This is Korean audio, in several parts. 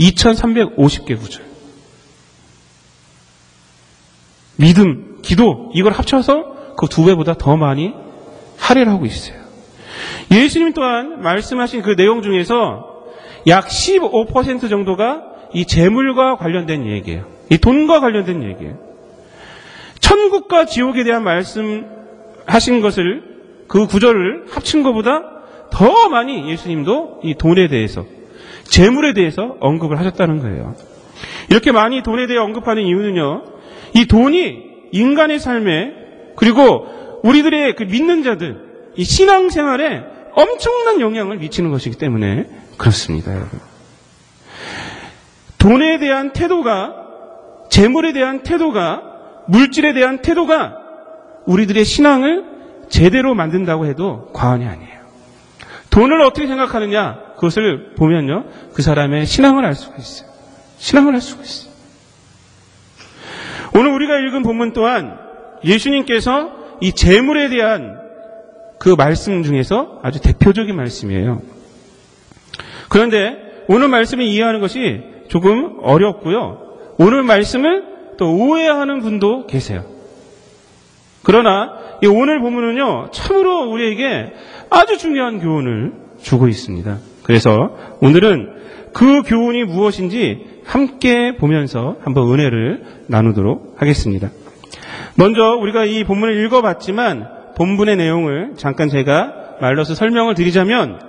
2350개 구절. 믿음, 기도 이걸 합쳐서 그 2배보다 더 많이 할애를 하고 있어요. 예수님 또한 말씀하신 그 내용 중에서 약 15% 정도가 이 재물과 관련된 얘기예요. 이 돈과 관련된 얘기예요. 천국과 지옥에 대한 말씀하신 것을 그 구절을 합친 것보다 더 많이 예수님도 이 돈에 대해서 재물에 대해서 언급을 하셨다는 거예요. 이렇게 많이 돈에 대해 언급하는 이유는요. 이 돈이 인간의 삶에 그리고 우리들의 그 믿는 자들 이 신앙생활에 엄청난 영향을 미치는 것이기 때문에 그렇습니다. 여러분. 돈에 대한 태도가 재물에 대한 태도가 물질에 대한 태도가 우리들의 신앙을 제대로 만든다고 해도 과언이 아니에요. 돈을 어떻게 생각하느냐 그것을 보면요. 그 사람의 신앙을 알 수가 있어요. 신앙을 알 수가 있어요. 오늘 우리가 읽은 본문 또한 예수님께서 이 재물에 대한 그 말씀 중에서 아주 대표적인 말씀이에요. 그런데 오늘 말씀을 이해하는 것이 조금 어렵고요. 오늘 말씀을 또 오해하는 분도 계세요. 그러나 이 오늘 본문은요. 참으로 우리에게 아주 중요한 교훈을 주고 있습니다. 그래서 오늘은 그 교훈이 무엇인지 함께 보면서 한번 은혜를 나누도록 하겠습니다. 먼저 우리가 이 본문을 읽어봤지만 본문의 내용을 잠깐 제가 말로서 설명을 드리자면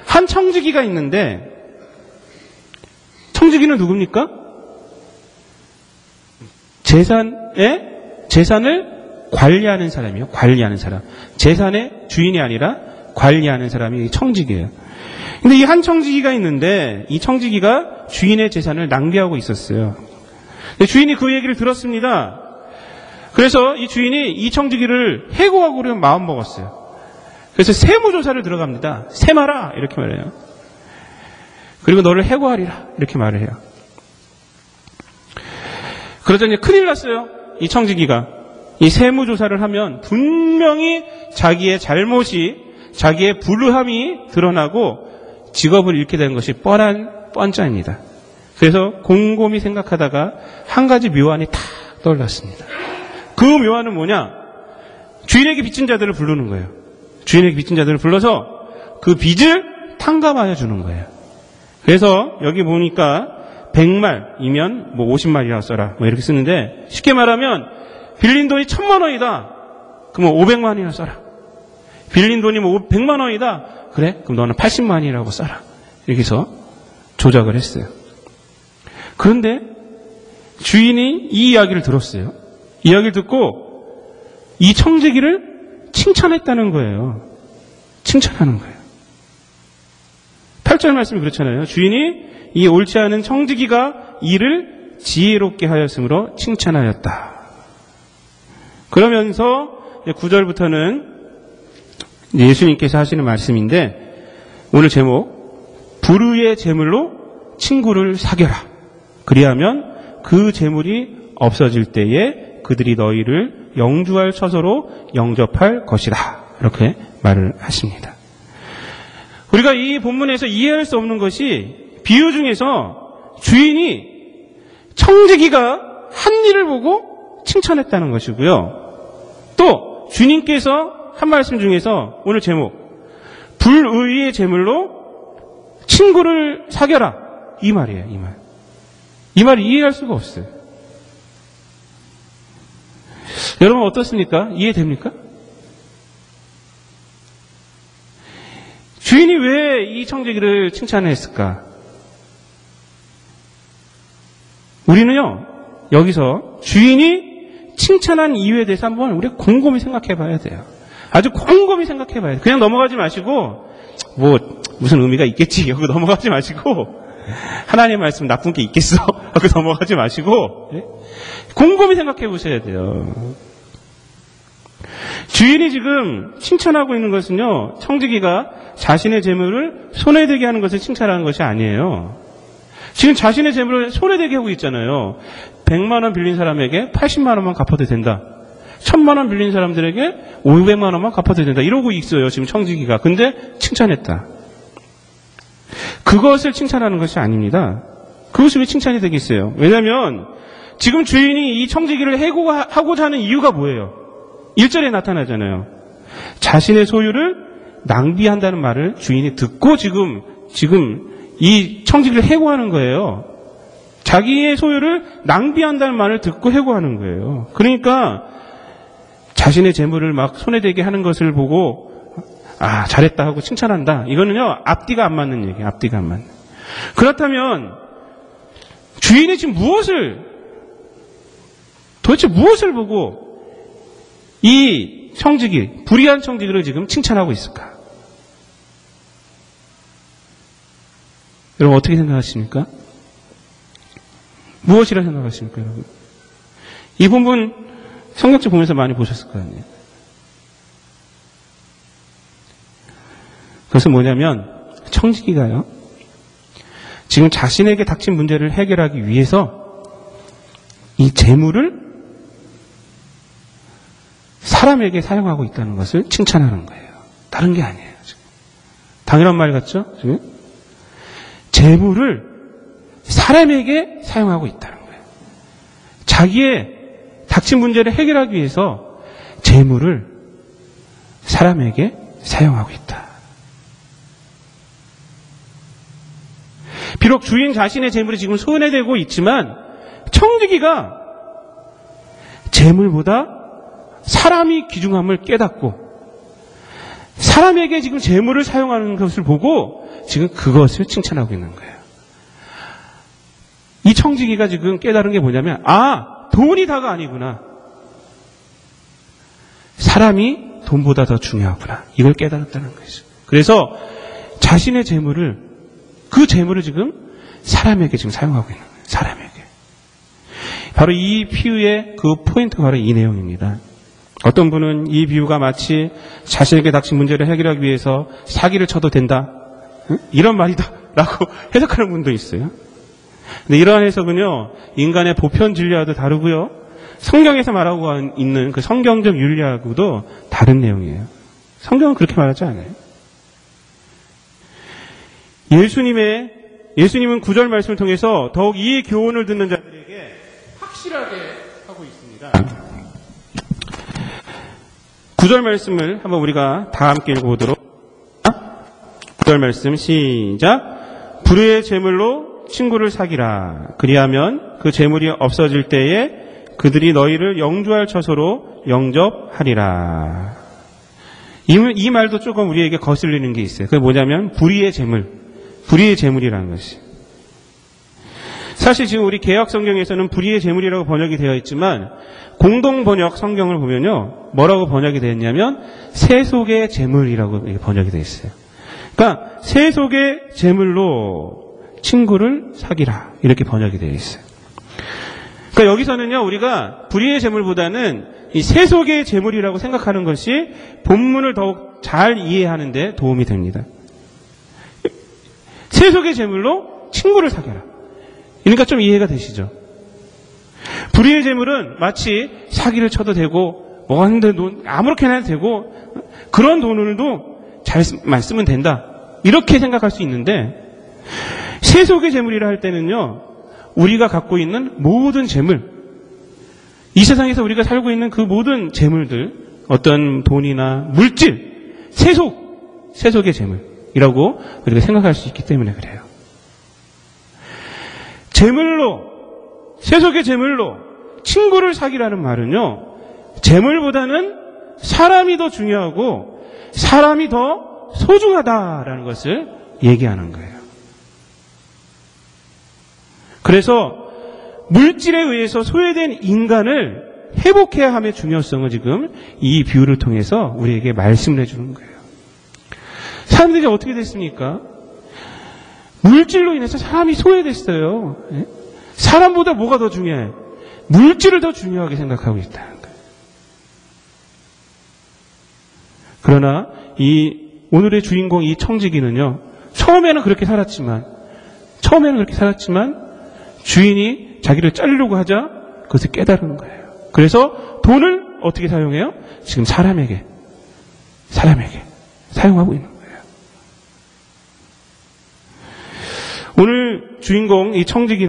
한 청지기가 있는데 청지기는 누굽니까? 재산을 관리하는 사람이에요. 관리하는 사람. 재산의 주인이 아니라 관리하는 사람이 청지기예요. 근데 이 한 청지기가 있는데 이 청지기가 주인의 재산을 낭비하고 있었어요. 근데 주인이 그 얘기를 들었습니다. 그래서 이 주인이 이 청지기를 해고하고 그러면 마음 먹었어요. 그래서 세무조사를 들어갑니다. 세마라 이렇게 말해요. 그리고 너를 해고하리라 이렇게 말을 해요. 그러자 이제 큰일 났어요. 이 청지기가. 이 세무조사를 하면 분명히 자기의 잘못이 자기의 불우함이 드러나고 직업을 잃게 된 것이 뻔짜입니다. 그래서 곰곰이 생각하다가 한 가지 묘안이 탁 떠올랐습니다. 그 묘안은 뭐냐? 주인에게 빚진 자들을 부르는 거예요. 주인에게 빚진 자들을 불러서 그 빚을 탕감하여 주는 거예요. 그래서 여기 보니까 100말이면 50말이라고 써라 이렇게 쓰는데 쉽게 말하면 빌린 돈이 1000만 원이다. 그럼 500만 원이나 써라. 빌린 돈이 100만 원이다. 그래? 그럼 너는 80만 원이라고 써라. 이렇게 해서 조작을 했어요. 그런데 주인이 이 이야기를 들었어요. 이야기를 듣고 이 청지기를 칭찬했다는 거예요. 칭찬하는 거예요. 8절 말씀이 그렇잖아요. 주인이 이 옳지 않은 청지기가 이를 지혜롭게 하였으므로 칭찬하였다. 그러면서 9절부터는 예수님께서 하시는 말씀인데 오늘 제목 불의의 재물로 친구를 사겨라. 그리하면 그 재물이 없어질 때에 그들이 너희를 영주할 처소로 영접할 것이다. 이렇게 말을 하십니다. 우리가 이 본문에서 이해할 수 없는 것이 비유 중에서 주인이 청지기가 한 일을 보고 칭찬했다는 것이고요. 또 주님께서 한 말씀 중에서 오늘 제목 불의의 재물로 친구를 사겨라. 이 말이에요. 이 말. 이 말을 이해할 수가 없어요. 여러분 어떻습니까? 이해됩니까? 주인이 왜 이 청지기를 칭찬했을까? 우리는요, 여기서 주인이 칭찬한 이유에 대해서 한번 우리가 곰곰이 생각해 봐야 돼요. 아주 곰곰이 생각해 봐야 돼요. 그냥 넘어가지 마시고, 무슨 의미가 있겠지. 여기 넘어가지 마시고, 하나님의 말씀 나쁜 게 있겠어. 여기 넘어가지 마시고, 곰곰이 생각해 보셔야 돼요. 주인이 지금 칭찬하고 있는 것은요, 청지기가 자신의 재물을 손에 대게 하는 것을 칭찬하는 것이 아니에요. 지금 자신의 재물을 손에 대게 하고 있잖아요. 100만 원 빌린 사람에게 80만 원만 갚아도 된다. 1000만 원 빌린 사람들에게 500만 원만 갚아도 된다. 이러고 있어요, 지금 청지기가. 근데 칭찬했다. 그것을 칭찬하는 것이 아닙니다. 그것이 왜 칭찬이 되겠어요? 왜냐하면 지금 주인이 이 청지기를 해고하고자 하는 이유가 뭐예요? 1절에 나타나잖아요. 자신의 소유를 낭비한다는 말을 주인이 듣고 지금 이 청지기를 해고하는 거예요. 자기의 소유를 낭비한다는 말을 듣고 해고하는 거예요. 그러니까 자신의 재물을 막 손에 대게 하는 것을 보고 잘했다 하고 칭찬한다. 이거는요, 앞뒤가 안 맞는 얘기예요. 앞뒤가 안 맞는. 그렇다면 주인이 지금 도대체 무엇을 보고 이 청지기, 불의한 청지기를 지금 칭찬하고 있을까? 여러분 어떻게 생각하십니까? 무엇이라 생각하십니까, 여러분? 이 부분 성경책 보면서 많이 보셨을 거 아니에요. 그것은 뭐냐면 청지기가요, 지금 자신에게 닥친 문제를 해결하기 위해서 이 재물을 사람에게 사용하고 있다는 것을 칭찬하는 거예요. 다른 게 아니에요. 지금. 당연한 말 같죠? 지금? 재물을 사람에게 사용하고 있다는 거예요. 자기의 닥친 문제를 해결하기 위해서 재물을 사람에게 사용하고 있다. 비록 주인 자신의 재물이 지금 손해되고 있지만 청지기가 재물보다 사람이 귀중함을 깨닫고 사람에게 지금 재물을 사용하는 것을 보고 지금 그것을 칭찬하고 있는 거예요. 이 청지기가 지금 깨달은 게 뭐냐면 돈이 다가 아니구나. 사람이 돈보다 더 중요하구나. 이걸 깨달았다는 거죠. 그래서 자신의 재물을 그 재물을 지금 사람에게 지금 사용하고 있는 거예요. 사람에게. 바로 이 비유의 그 포인트가 바로 이 내용입니다. 어떤 분은 이 비유가 마치 자신에게 닥친 문제를 해결하기 위해서 사기를 쳐도 된다. 이런 말이다. 라고 해석하는 분도 있어요. 근데 이러한 해석은요, 인간의 보편 진리와도 다르고요, 성경에서 말하고 있는 그 성경적 윤리하고도 다른 내용이에요. 성경은 그렇게 말하지 않아요. 예수님은 9절 말씀을 통해서 더욱 이 교훈을 듣는 자들에게 확실하게 하고 있습니다. 9절 말씀을 한번 우리가 다 함께 읽어보도록. 9절 말씀 시작. 불의의 재물로 친구를 사기라. 그리하면 그 재물이 없어질 때에 그들이 너희를 영주할 처소로 영접하리라. 이 말도 조금 우리에게 거슬리는 게 있어요. 그게 뭐냐면 불의의 재물이라는 것이. 사실 지금 우리 개역 성경에서는 불의의 재물이라고 번역이 되어 있지만 공동 번역 성경을 보면요, 뭐라고 번역이 되어 있냐면 세속의 재물이라고 번역이 되어 있어요. 그러니까 세속의 재물로 친구를 사기라, 이렇게 번역이 되어 있어요. 그러니까 여기서는요, 우리가 불의의 재물보다는 이 세속의 재물이라고 생각하는 것이 본문을 더욱 잘 이해하는 데 도움이 됩니다. 세속의 재물로 친구를 사겨라. 그러니까 좀 이해가 되시죠? 불의의 재물은 마치 사기를 쳐도 되고 뭐 하는데 아무렇게나 해도 되고 그런 돈을도 잘만 쓰면 된다, 이렇게 생각할 수 있는데, 세속의 재물이라 할 때는요, 우리가 갖고 있는 모든 재물, 이 세상에서 우리가 살고 있는 그 모든 재물들, 어떤 돈이나 물질, 세속의 재물이라고 우리가 생각할 수 있기 때문에 그래요. 세속의 재물로 친구를 사기라는 말은요, 재물보다는 사람이 더 중요하고 사람이 더 소중하다라는 것을 얘기하는 거예요. 그래서 물질에 의해서 소외된 인간을 회복해야 함의 중요성을 지금 이 비유를 통해서 우리에게 말씀을 해주는 거예요. 사람들이 어떻게 됐습니까? 물질로 인해서 사람이 소외됐어요. 사람보다 뭐가 더 중요해? 물질을 더 중요하게 생각하고 있다는 거예요. 그러나 이 오늘의 주인공 이 청지기는요, 처음에는 그렇게 살았지만 주인이 자기를 자르려고 하자 그것을 깨달은 거예요. 그래서 돈을 어떻게 사용해요? 지금 사람에게 사용하고 있는 거예요. 오늘 주인공 이 청지기